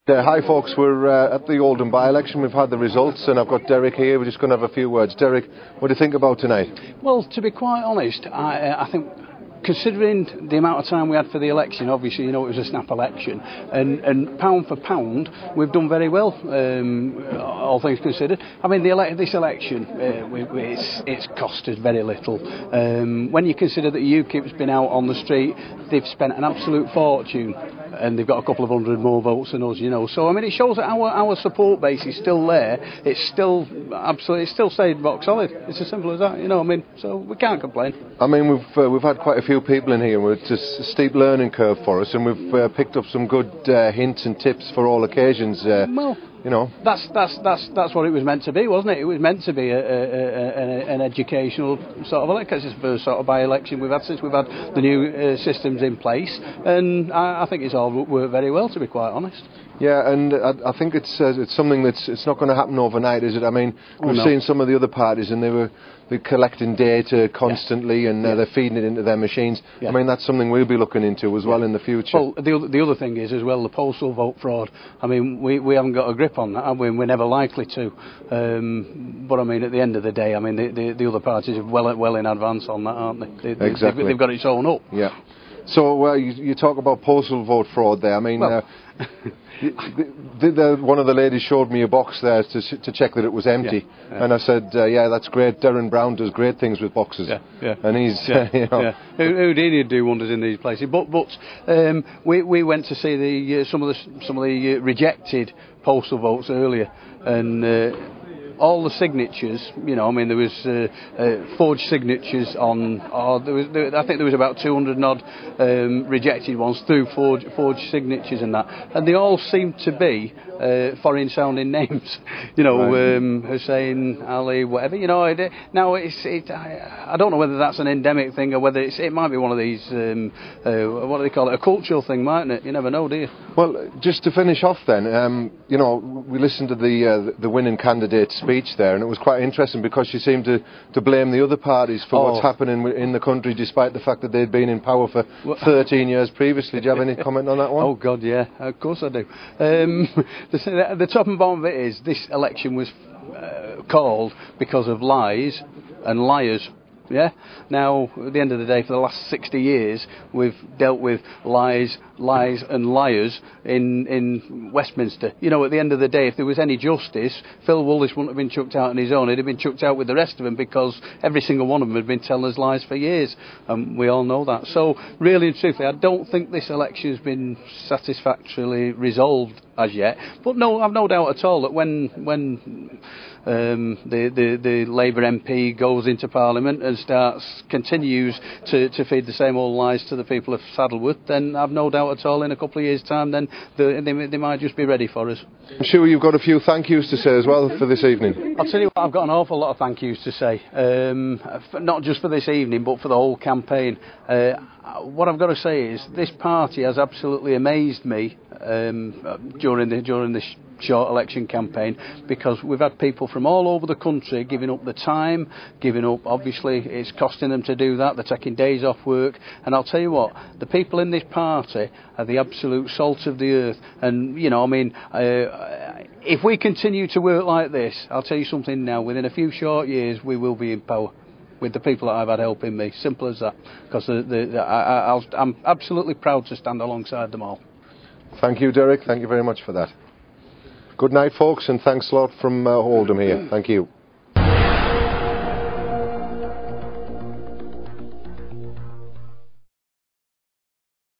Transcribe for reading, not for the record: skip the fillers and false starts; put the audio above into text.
Hi folks, we're at the Oldham by-election. We've had the results and I've got Derek here. We're just going to have a few words. Derek, what do you think about tonight? Well, to be quite honest, I think considering the amount of time we had for the election, obviously, you know, it was a snap election, and pound for pound, we've done very well, all things considered. I mean, this election, it's cost us very little. When you consider that UKIP's been out on the street, they've spent an absolute fortune, and they've got a couple of hundred more votes than us, you know. So, I mean, it shows that our support base is still there. It's still stayed rock solid. It's as simple as that, you know. I mean, so we can't complain. I mean, we've had quite a few people in here. It's a steep learning curve for us, and we've picked up some good hints and tips for all occasions. Well, you know, that's what it was meant to be, wasn't it? It was meant to be an educational sort of election. It's the first sort of by-election we've had since we've had the new systems in place, and I think it's all worked very well, to be quite honest. Yeah, and I think it's something it's not going to happen overnight, is it? I mean, we've seen some of the other parties, and they're collecting data constantly, and they're feeding it into their machines. I mean, that's something we'll be looking into as well in the future. Well, the other thing is as well the postal vote fraud. I mean, we haven't got a grip on that, have we? We're never likely to. But I mean, at the end of the day, I mean, the other parties are well in advance on that, aren't they? Exactly. They've got it sewn up. Yeah. So you talk about postal vote fraud there. I mean, well, one of the ladies showed me a box there to check that it was empty, and I said, "Yeah, that's great. Darren Brown does great things with boxes." And he's, you know, Houdini would do wonders in these places. But we went to see some of the rejected postal votes earlier, and all the signatures, you know, I mean, there was forged signatures on, I think there was about 200 and odd rejected ones through forged signatures and that, and they all seem to be foreign sounding names, you know, Hussein, Ali, whatever, you know. Now I don't know whether that's an endemic thing or whether it might be one of these, what do they call it, a cultural thing, mightn't it? You never know, do you? Well, just to finish off then, you know, we listened to the winning candidate's speech there, and it was quite interesting because she seemed to blame the other parties for what's happening in the country, despite the fact that they'd been in power for 13 years previously. Do you have any comment on that one? Oh God, yeah, of course I do. The top and bottom of it is this election was called because of lies and liars. Yeah. Now, at the end of the day, for the last 60 years, we've dealt with lies, and liars in Westminster. You know, at the end of the day, if there was any justice, Phil Wallis wouldn't have been chucked out on his own. He'd have been chucked out with the rest of them because every single one of them had been telling us lies for years. We all know that. So, really and truthfully, I don't think this election has been satisfactorily resolved as yet. But no, I've no doubt at all that when the Labour MP goes into Parliament and continues to feed the same old lies to the people of Saddleworth, then I've no doubt at all in a couple of years' time then they might just be ready for us. I'm sure you've got a few thank yous to say as well for this evening. I'll tell you what, I've got an awful lot of thank yous to say, not just for this evening but for the whole campaign. What I've got to say is this party has absolutely amazed me during this short election campaign, because we've had people from all over the country giving up the time, obviously it's costing them to do that, they're taking days off work, and I'll tell you what, the people in this party are the absolute salt of the earth, and you know, I mean, if we continue to work like this, I'll tell you something now, within a few short years we will be in power with the people that I've had helping me, simple as that, because I'm absolutely proud to stand alongside them all. Thank you, Derek, thank you very much for that. Good night, folks, and thanks a lot from Oldham here. Thank you.